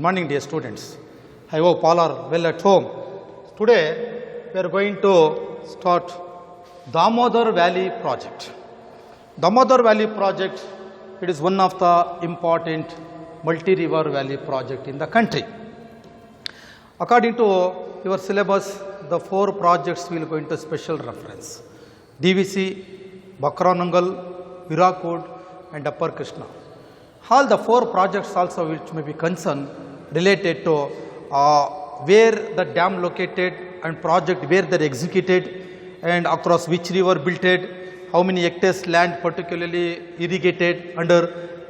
morning, dear students. I hope all are well at home. Today, we are going to start Damodar Valley project. Damodar Valley project, it is one of the important multi-river valley project in the country. According to your syllabus, the 4 projects will go into special reference. DVC, Bakranangal, Hirakud and Upper Krishna. All the 4 projects also which may be concerned related to where the dam located and project where they are executed and across which river built it, how many hectares land particularly irrigated under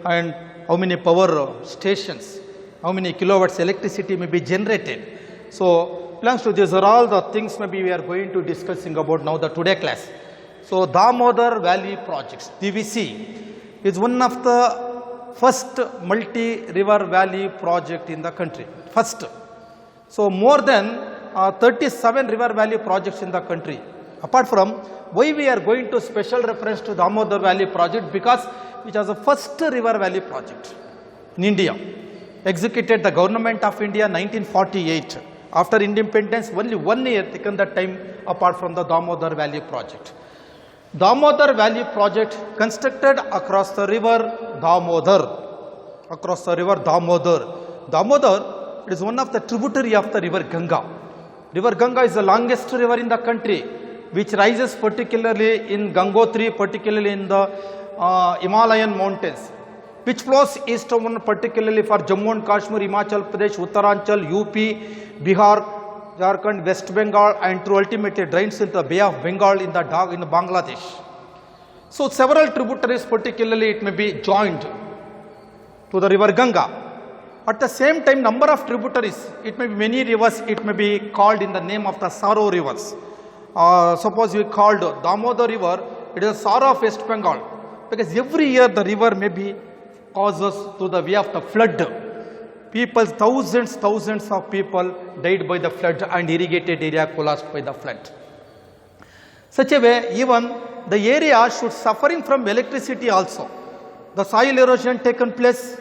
and how many power stations, how many kilowatts electricity may be generated. So, plans to these are all the things maybe we are going to discussing about now the today class. So, Damodar Valley projects, DVC, is one of the first multi-river valley project in the country, first. So, more than 37 river valley projects in the country. Apart from, why we are going to special reference to Damodar Valley project, because it was the first river valley project in India, executed the government of India 1948. After independence, only 1 year taken that time apart from the Damodar Valley project. Damodar Valley project constructed across the river Damodar. Across the river Damodar. Damodar is one of the tributary of the river Ganga. River Ganga is the longest river in the country, which rises particularly in Gangotri, particularly in the Himalayan mountains, which flows eastward particularly for Jammu and Kashmir, Himachal Pradesh, Uttaranchal, UP, Bihar, Jharkhand, West Bengal and through ultimately drains into the Bay of Bengal in Bangladesh. So, several tributaries particularly it may be joined to the river Ganga. At the same time, number of tributaries, it may be many rivers, it may be called in the name of the sorrow rivers. Suppose we called Damodar river, it is a sorrow of West Bengal, because every year the river may be causes to the way of the flood. People, thousands of people died by the flood and irrigated area collapsed by the flood. Such a way, even the area should suffering from electricity also. The soil erosion taken place.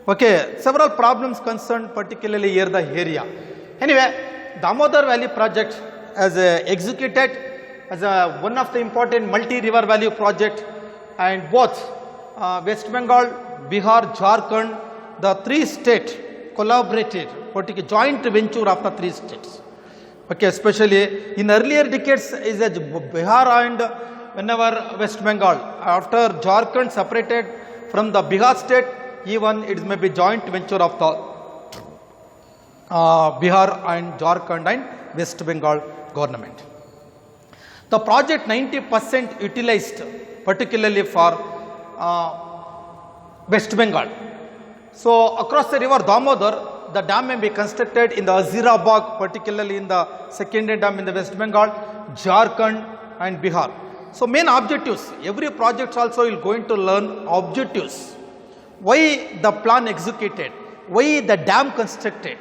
Okay, several problems concerned particularly here the area. Anyway, Damodar Valley project as executed as one of the important multi-river valley project, and both West Bengal, Bihar, Jharkhand, the 3 states collaborated, particularly joint venture of the 3 states. Okay, especially in earlier decades is Bihar and whenever West Bengal, after Jharkhand separated from the Bihar state, even it may be joint venture of the Bihar and Jharkhand and West Bengal government. The project 90% utilized particularly for West Bengal. So, across the river Damodar, the dam may be constructed in the Azirabad, particularly in the second dam in the West Bengal, Jharkhand and Bihar. So, main objectives, every project also will going to learn objectives. Why the plan executed, why the dam constructed,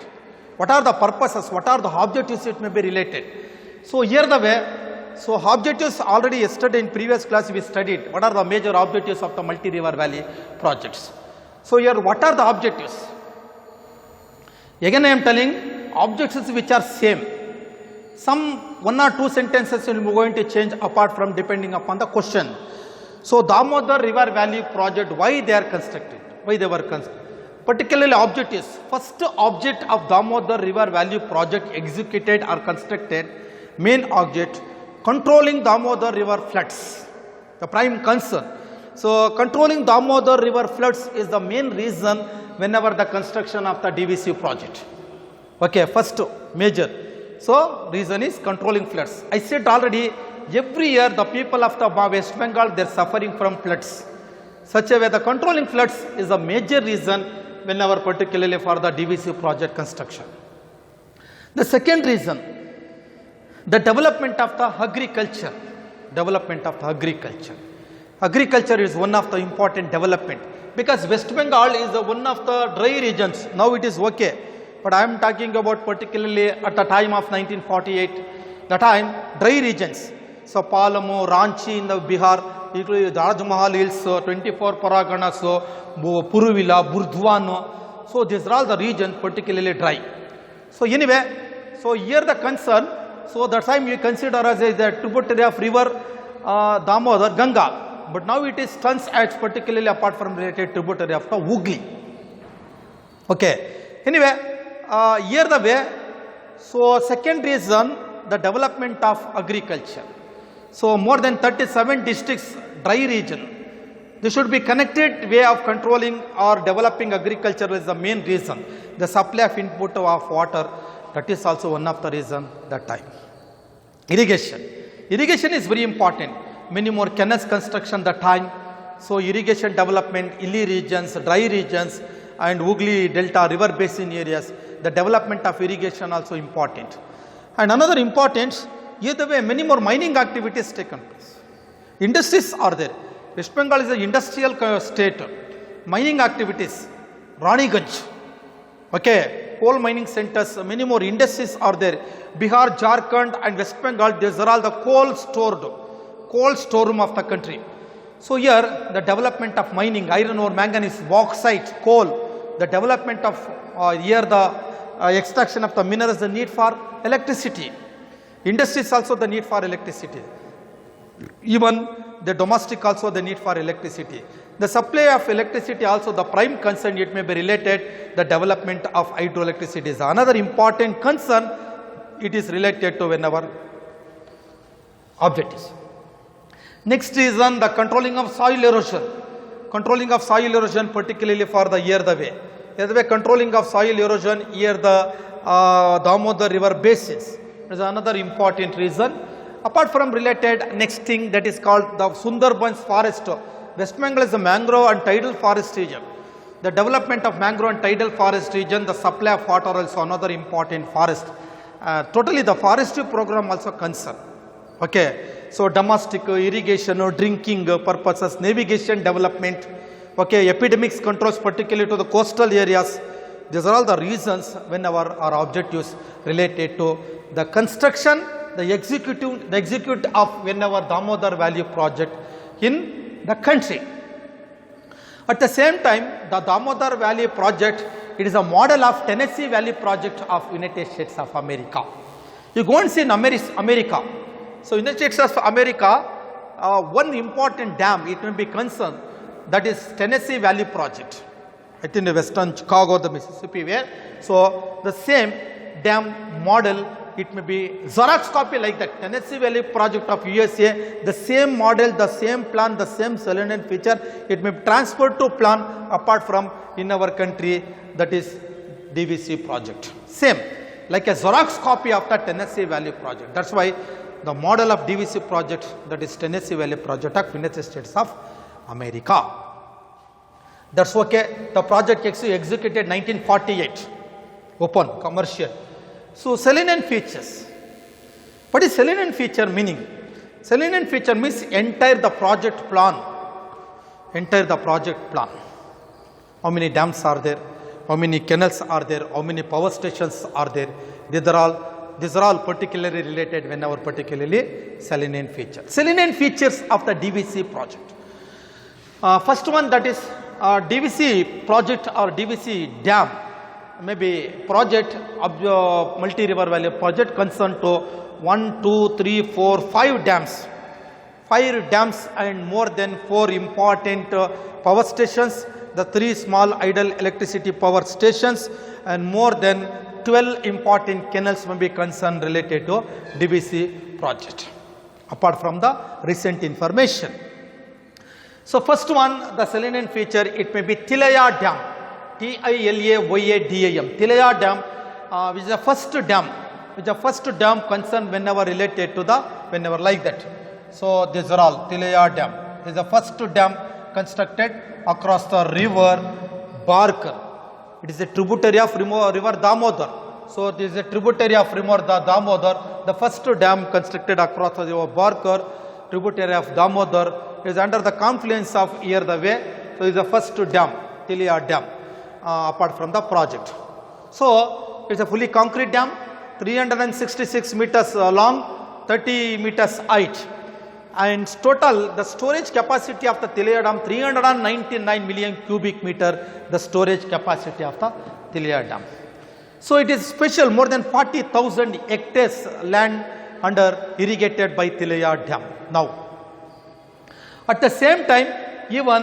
what are the purposes, what are the objectives it may be related. So, here the way, so objectives already yesterday in previous class we studied, what are the major objectives of the multi-river valley projects. So, here what are the objectives? Again I am telling objectives which are same. Some 1 or 2 sentences will be going to change apart from depending upon the question. So, Damodar River Valley project, why they are constructed? Why they were constructed? Particularly objectives. First object of Damodar River Valley project executed or constructed, main object, controlling Damodar River floods, the prime concern. So, controlling Damodar river floods is the main reason whenever the construction of the DVC project. Okay, first major. So, reason is controlling floods. I said already, every year the people of the West Bengal, they are suffering from floods. Such a way the controlling floods is a major reason whenever particularly for the DVC project construction. The second reason, the development of the agriculture. Development of the agriculture. Agriculture is one of the important development, because West Bengal is one of the dry regions. Now it is okay, but I am talking about particularly at the time of 1948, the time dry regions. So, Palamu, Ranchi in the Bihar, Raj Mahal Hills, 24 Paraganas, Puruvilla, Burdwan. So these are all the region particularly dry. So anyway, so here the concern, so that time you consider as a tributary of river Damodar, Ganga, but now it is turns at particularly apart from related tributary of the Hooghly. Okay. Anyway, here the way. So second reason, the development of agriculture. So more than 37 districts dry region. This should be connected way of controlling or developing agriculture is the main reason. The supply of input of water, that is also one of the reason that time. Irrigation. Irrigation is very important. Many more canals construction that time. So irrigation development, hilly regions, dry regions and Hooghly Delta river basin areas, the development of irrigation also important. And another important, either way many more mining activities taken place. Industries are there. West Bengal is an industrial state. Mining activities, Raniganj, okay, coal mining centers, many more industries are there. Bihar, Jharkhand and West Bengal, these are all the coal storeroom of the country. So here the development of mining, iron ore, manganese, bauxite, coal, the development of here the extraction of the minerals, the need for electricity. Industries also the need for electricity. Even the domestic also the need for electricity. The supply of electricity also the prime concern, it may be related, the development of hydroelectricity is another important concern, it is related to whenever objectives. Next reason, the controlling of soil erosion. Controlling of soil erosion particularly for the year the way. Here the way controlling of soil erosion, here the Damodar river basins is another important reason. Apart from related, next thing that is called the Sundarbans forest. West Bengal is a mangrove and tidal forest region. The development of mangrove and tidal forest region, the supply of water also another important forest. Totally the forestry program also concern. Okay, so domestic irrigation or drinking purposes, navigation development, okay, epidemics controls particularly to the coastal areas. These are all the reasons whenever our objectives related to the construction, the execute of whenever Damodar Valley project in the country. At the same time, the Damodar Valley project, it is a model of Tennessee Valley project of United States of America. You go and see in America. So United States of America, one important dam, it may be concerned, that is Tennessee Valley project. I think the western Chicago, the Mississippi where. So the same dam model, it may be Xerox copy like that. Tennessee Valley project of USA, the same model, the same plan, the same selenium feature, it may be transferred to plan apart from in our country, that is DVC project. Same, like a Xerox copy of the Tennessee Valley project. That's why the model of DVC project, that is Tennessee Valley project of United States of America. That's okay. The project executed 1948, open, commercial. So selenium features. What is selenium feature meaning? Selenium feature means entire the project plan. Entire the project plan. How many dams are there? How many canals are there? How many power stations are there? These are all particularly related whenever particularly selenium feature. Selenium features of the DVC project. First one, that is DVC project or DVC dam. Maybe project of multi-river valley project concerned to 1, 2, 3, 4, 5 dams. 5 dams and more than 4 important power stations, the 3 small idle electricity power stations and more than 12 important canals may be concerned related to DVC project, apart from the recent information. So first one, the selenium feature, it may be Tilaya Dam. Tilayadam, Tilaya Dam, which is the first dam concerned whenever related to the, whenever like that. So these are all Tilaya Dam. This is the first dam constructed across the river Barkar. It is a tributary of river Damodar. So this is a tributary of river Damodar. The first dam constructed across the river Barkar, tributary of Damodar, is under the confluence of here the way. So it is the first dam, Tilaya Dam. Apart from the project. So it's a fully concrete dam, 366 meters long, 30 meters height. and total the storage capacity of the Tillia Dam 399 million cubic meter, the storage capacity of the Tillia Dam. So it is special, more than 40,000 hectares land under irrigated by Tillia Dam now. At the same time, even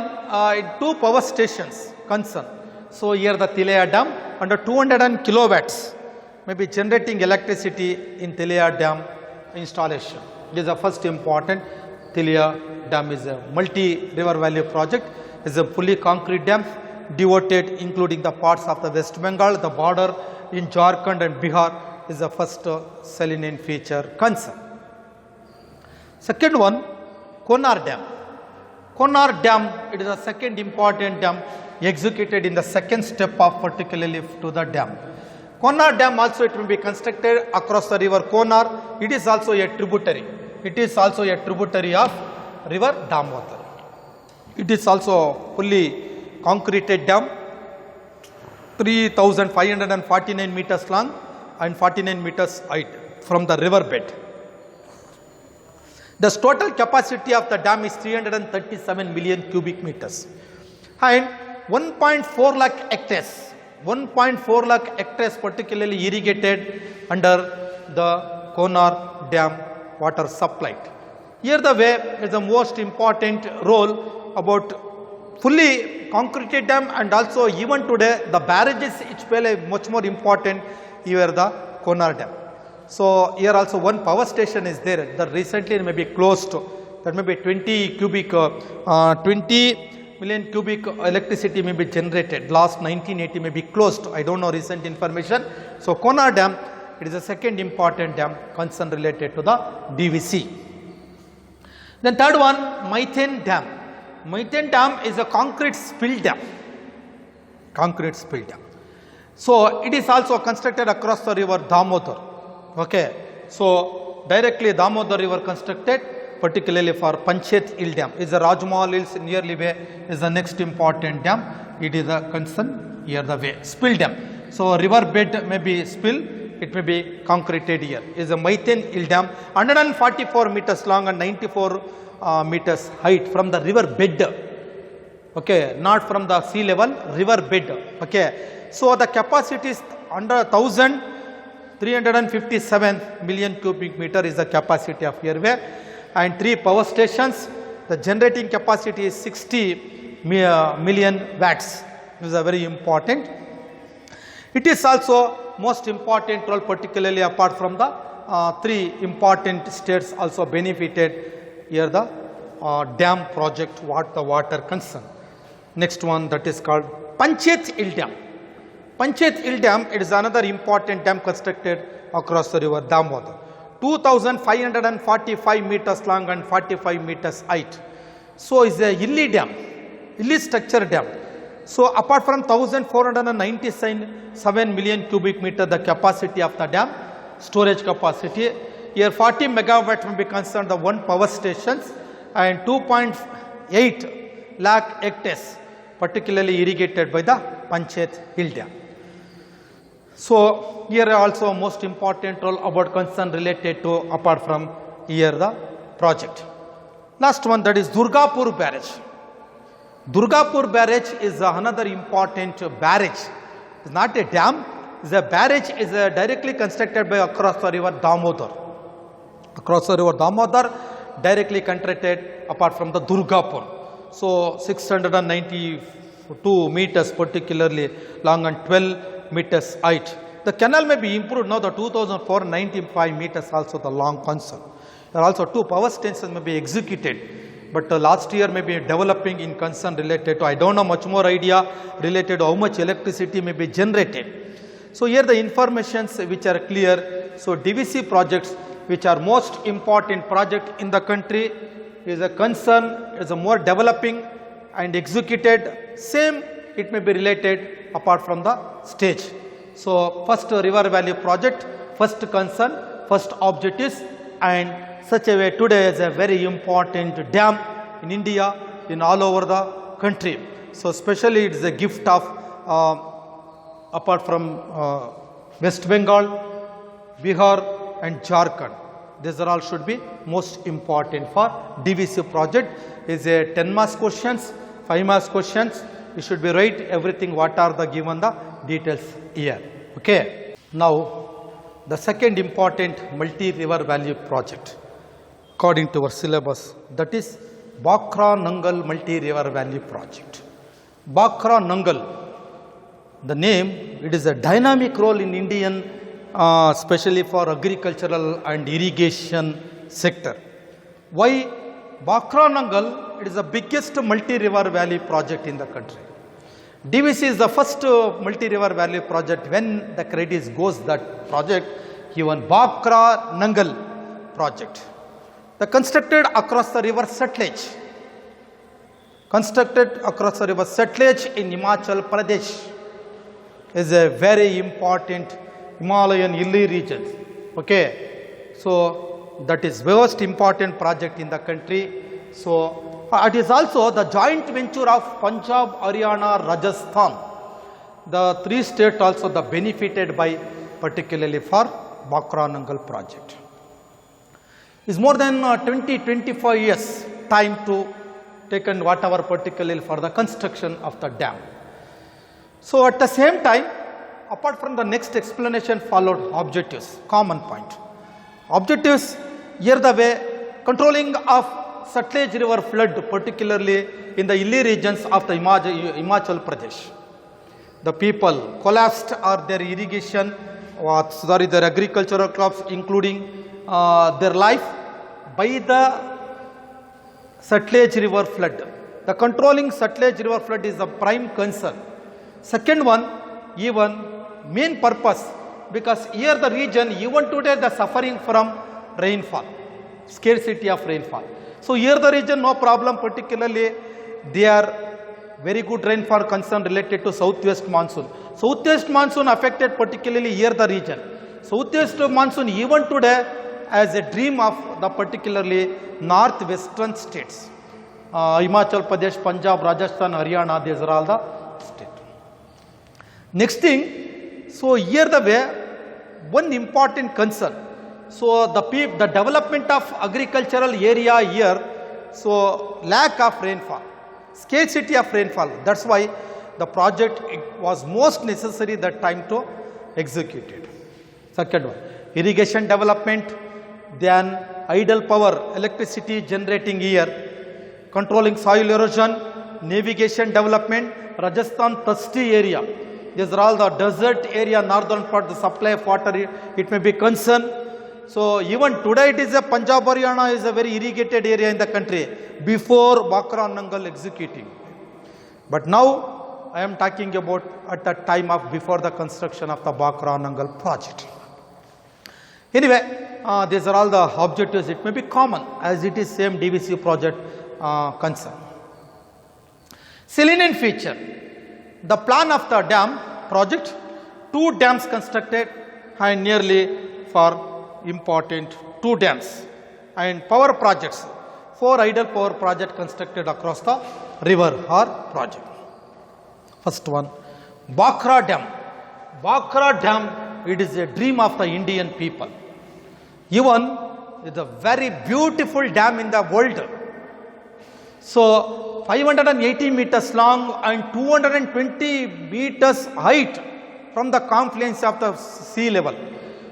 two power stations concern. So here the Tillia Dam under 200 kilowatts may be generating electricity in Tillia Dam installation. This is the first important. Tillia Dam is a multi-river valley project. It is a fully concrete dam devoted including the parts of the West Bengal, the border in Jharkhand and Bihar is the first saline feature concern. Second one, Konar Dam. Konar Dam, it is a second important dam executed in the second step of particularly to the dam. Konar Dam also it will be constructed across the river Konar. It is also a tributary. It is also a tributary of river Damodar. It is also fully concreted dam, 3,549 meters long and 49 meters height from the river bed. The total capacity of the dam is 337 million cubic meters and 1.4 lakh hectares. 1.4 lakh hectares particularly irrigated under the Konar Dam water supply. Here the way is the most important role about fully concreted dam, and also even today the barrages which play a much more important here the Konar Dam. So here also one power station is there that recently may be closed, that may be 20 million cubic electricity may be generated. Last 1980 may be closed. I don't know recent information. So Konar Dam, it is the second important dam concern related to the DVC. Then third one, Maithen Dam. Maithen Dam is a concrete spill dam. Concrete spill dam. So it is also constructed across the river Damodar. Okay. So directly Damodar river constructed, particularly for Panchet Hill Dam. Is the Rajmahal Hills nearly way is the next important dam. It is a concern here the way. Spill dam. So river bed may be spill, it may be concreted here. Is a Maithen Hill Dam, 144 meters long and 94 meters height from the river bed. Okay, not from the sea level, river bed. Okay, so the capacity is under 1,357 million cubic meter is the capacity of airway, and 3 power stations. The generating capacity is 60 million watts. This is a very important. It is also most important role, particularly apart from the 3 important states also benefited here the dam project what the water concern. Next one, that is called Panchet Hill Dam. Panchet Hill Dam, it is another important dam constructed across the river Damodar. 2,545 meters long and 45 meters height. So is a hilly dam, hilly structure dam. So apart from 1,497 million cubic meter the capacity of the dam, storage capacity, here 40 megawatt will be concerned the 1 power stations and 2.8 lakh hectares particularly irrigated by the Panchet Hill Dam. So here also most important role about concern related to apart from here the project. Last one, that is Durgapur Barrage. Durgapur Barrage is another important barrage. It's not a dam, it's a barrage is directly constructed by across the river Damodar. Across the river Damodar directly constructed apart from the Durgapur. So 692 meters particularly long and 12 meters height. The canal may be improved now, the 2,495 meters also the long concern. There are also 2 power stations may be executed, but last year may be developing in concern related to, I don't know much more idea related to how much electricity may be generated. So here the informations which are clear. So DVC projects which are most important project in the country is a concern, is a more developing and executed, same it may be related apart from the stage. So first river valley project, first concern, first objectives, and such a way today is a very important dam in India, in all over the country. So especially it is a gift of apart from West Bengal, Bihar and Jharkhand. These are all should be most important for DVC project. Is a 10 marks questions, 5 marks questions. You should be write everything what are the given the details here. Okay. Now the second important multi-river valley project according to our syllabus, that is Bhakra Nangal multi-river valley project. Bhakra Nangal, the name, it is a dynamic role in Indian especially for agricultural and irrigation sector. Why Bhakra Nangal? It is the biggest multi-river valley project in the country. DVC is the first multi-river valley project. When the credit goes that project, even Bhakra Nangal project. The constructed across the river Sutlej. Constructed across the river Sutlej in Himachal Pradesh is a very important Himalayan hilly region. Okay, so that is most important project in the country. So it is also the joint venture of Punjab, Haryana, Rajasthan. The three states also the benefited by particularly for Bhakra Nangal project. Is more than 20-25 years time to taken whatever particularly for the construction of the dam. So at the same time, apart from the next explanation followed objectives, common point. Objectives, here the way controlling of Sutlej river flood, particularly in the hilly regions of the Himachal Pradesh. The people collapsed or their irrigation, their agricultural crops, including their life by the Sutlej river flood. The controlling Sutlej river flood is the prime concern. Second one, even main purpose, because here the region even today the suffering from rainfall, scarcity of rainfall. So here the region no problem, particularly they are very good rainfall concern related to southwest monsoon. Southwest monsoon affected particularly here the region. Southwest monsoon even today as a dream of the particularly northwestern states. Himachal Pradesh, Punjab, Rajasthan, Haryana, these are all the states. Next thing, so here the way, one important concern. So the development of agricultural area here, so lack of rainfall, scarcity of rainfall. That's why the project it was most necessary that time to execute it. Second one, irrigation development, then idle power, electricity generating here, controlling soil erosion, navigation development, Rajasthan thirsty area. These are all the desert area, northern part, the supply of water, it may be concern. So even today it is a Punjab, Haryana is a very irrigated area in the country before Bhakra Nangal executing. But now I am talking about at the time of before the construction of the Bhakra Nangal project. Anyway, these are all the objectives. It may be common as it is same DVC project concern. Salient feature. The plan of the dam project, 2 dams constructed and nearly for important 2 dams and power projects, 4 idle power project constructed across the river or project. First one, Bhakra Dam. Bhakra Dam, it is a dream of the Indian people. Even it is a very beautiful dam in the world. So 580 meters long and 220 meters height from the confluence of the sea level.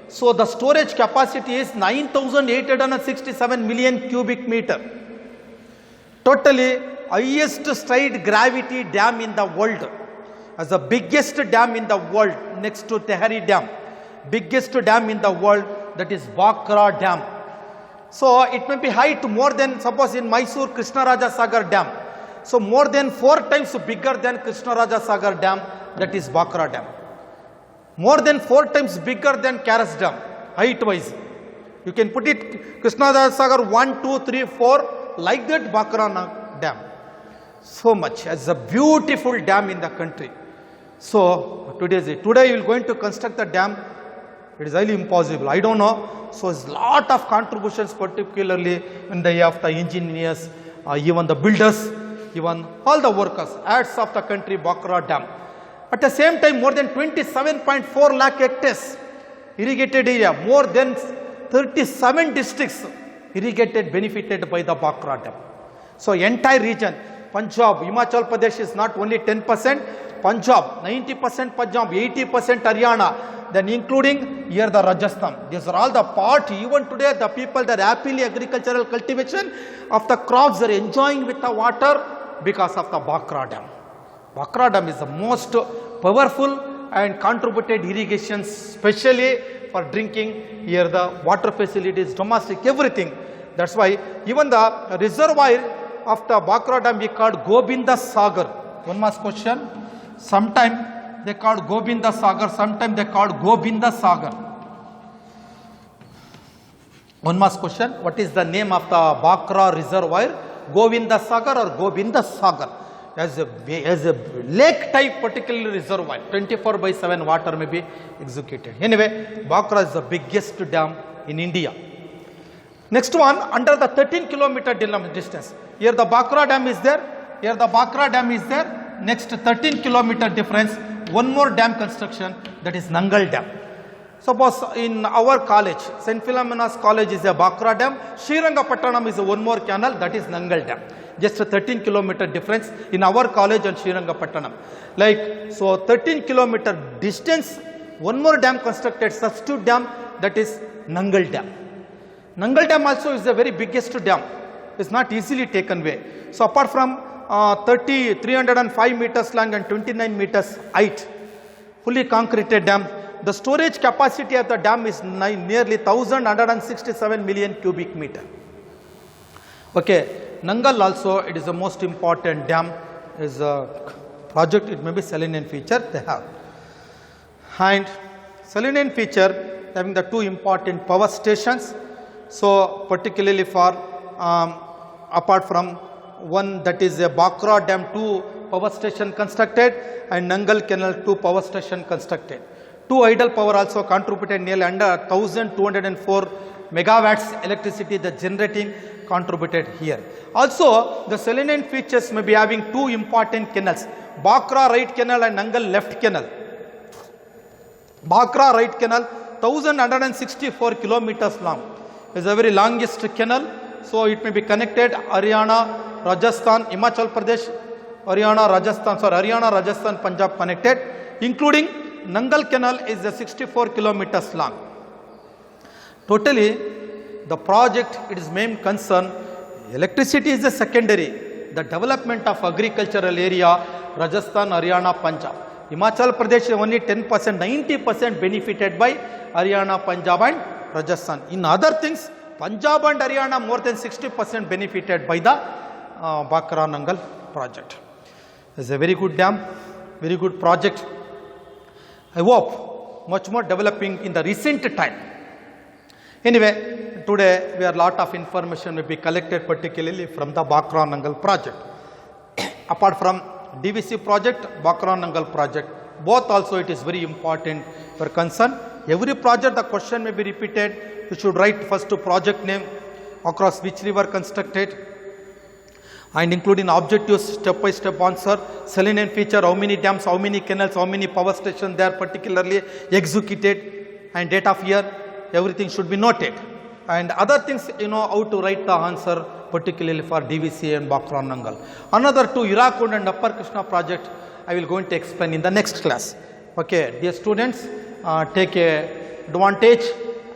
So the storage capacity is 9,867 million cubic meter. Totally highest stride gravity dam in the world. As the biggest dam in the world next to Tehri Dam. Biggest dam in the world, that is Bhakra Dam. So it may be height more than, suppose in Mysore Krishnaraja Sagar Dam. So more than 4 times bigger than Krishnaraja Sagar Dam, that is Bhakra Dam. More than 4 times bigger than Karas Dam, height wise. You can put it Krishnaraja Sagar 1, 2, 3, 4, like that Bhakra Dam. So much, as a beautiful dam in the country. So today you will going to construct the dam, it is highly impossible. I don't know. So it's lot of contributions, particularly in the of the engineers, even the builders, even all the workers, heads of the country, Bhakra Dam. At the same time, more than 27.4 lakh hectares irrigated area, more than 37 districts irrigated, benefited by the Bhakra Dam. So entire region, Punjab, Himachal Pradesh is not only 10%, Punjab, 90% Punjab, 80% Haryana, then including here the Rajasthan. These are all the part, even today the people, they are happily agricultural cultivation of the crops, they are enjoying with the water because of the Bhakra Dam. Bhakra Dam is the most powerful and contributed irrigation, especially for drinking, here the water facilities, domestic, everything. That's why even the reservoir of the Bhakra Dam we called Gobinda Sagar. One more question. Sometime they called Gobinda Sagar, sometime they called Gobinda Sagar. One more question. What is the name of the Bhakra reservoir? Govinda Sagar or Gobinda Sagar? As a lake type particular reservoir, 24/7 water may be executed. Anyway, Bhakra is the biggest dam in India. Next one, under the 13-kilometer distance. Here the Bhakra Dam is there. Here the Bhakra Dam is there. Next 13-kilometer difference, one more dam construction, that is Nangal Dam. Suppose in our college, St. Philomena's College is a Bhakra Dam. Srirangapattanam is a one more canal, that is Nangal Dam. Just a 13-kilometer difference in our college and Srirangapattanam. Like, so 13-kilometer distance, one more dam constructed, substitute dam, that is Nangal Dam. Nangal Dam also is the very biggest dam. It's not easily taken away. So apart from 305 meters long and 29 meters height, fully concreted dam, the storage capacity of the dam is nearly 1,167 million cubic meter. Okay, Nangal also, it is the most important dam, is a project, it may be salinity feature they have. And salinity feature having the two important power stations. So particularly for apart from one, that is a Bhakra Dam 2 power station constructed and Nangal Canal 2 power station constructed. Two idle power also contributed nearly under 1,204 megawatts electricity the generating contributed here. Also the salinity features may be having two important canals, Bhakra right canal and Nangal left canal. Bhakra right canal 1,164 kilometers long. Is a very longest canal, so it may be connected Haryana, Rajasthan, Himachal Pradesh, Haryana, Rajasthan, Punjab connected, including Nangal Canal is a 64 kilometers long. Totally, the project, it is main concern, electricity is a secondary, the development of agricultural area, Rajasthan, Haryana, Punjab. Himachal Pradesh is only 10%, 90% benefited by Haryana, Punjab and Rajasthan. In other things, Punjab and Haryana more than 60% benefited by the Bhakra Nangal project. It's a very good dam, very good project. I hope much more developing in the recent time. Anyway, today we are lot of information will be collected particularly from the Bhakra Nangal project. Apart from DVC project, Bhakra Nangal project, both also it is very important for concern. Every project the question may be repeated. You should write first to project name, across which river constructed, and including objectives, step by step answer, salinity feature, how many dams, how many canals, how many power stations they are particularly executed, and date of year, everything should be noted. And other things, you know how to write the answer particularly for DVC and Bhakra Nangal. Another two, Hirakud and Upper Krishna project, I will going to explain in the next class. Okay, dear students, take advantage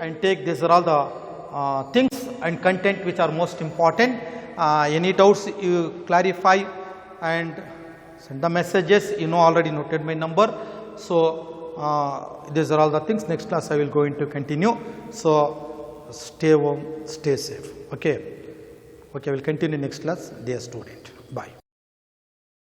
and take these are all the things and content which are most important. Any doubts you clarify and send the messages. You know already noted my number. So these are all the things. Next class I will going to continue. So stay home, stay safe. Okay. Okay, I will continue next class. Dear student. Bye.